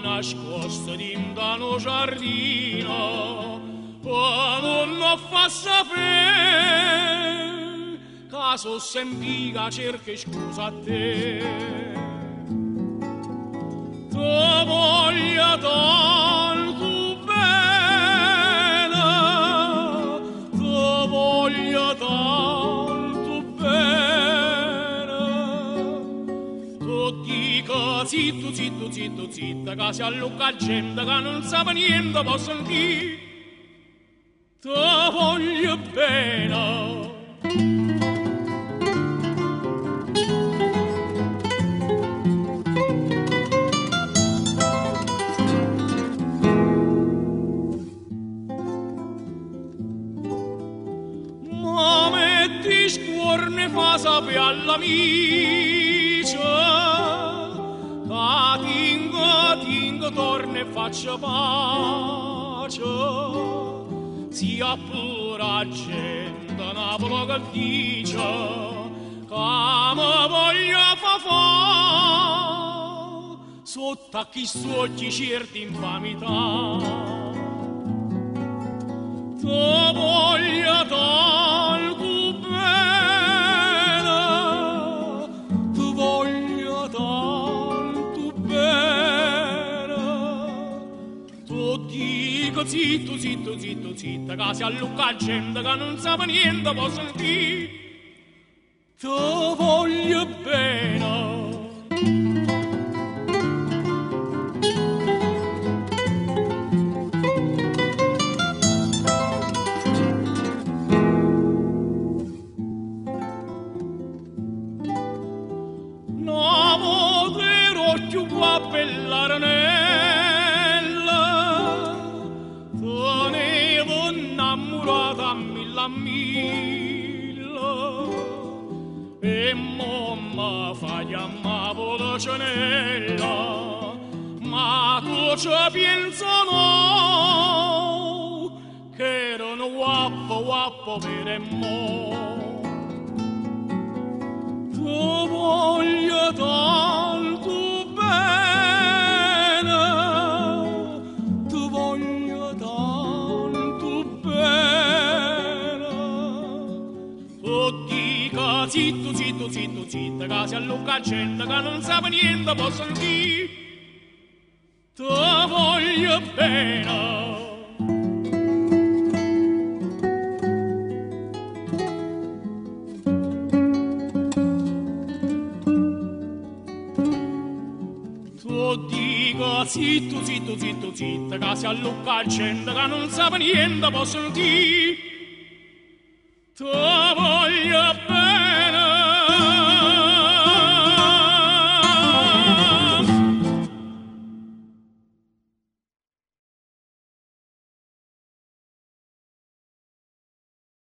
Nascosto dinda no giardino, non lo fa sapere, caso sempiga cerchi scusa a te. Ti voglio tanto bene, ti voglio tanto bene, tu dico zitto, zitto, zitto, zitta, che si allucca gente che non sa niente, può sentire, ti voglio bene. Ma metti scuorne fa sapere all'amica, tingo, torna e faccia pace. Sia pure gente Napoli che dice che mi voglio fa sotto a chi occhi certi infamità. Ti voglio tanto bene, ti voglio tanto bene, tu dico zitto, zitto, zitto, zitta, che si allucca gente che non sa niente, può sentire, ti voglio bene. Tenevo innamorata a mille e mamma fa chiamavo la cenella, ma tu ci pensi no, che erano guappo per e mo. Ti voglio tanto bene, ti voglio tanto bene, tu dica zitto, zitto, zitto, zitta, che si allucca gente che non sa niente, può sentire, ti voglio bene. Dico zitto, zitto, zitto, zitta, che si allucca gente che non sa niente, può sentire.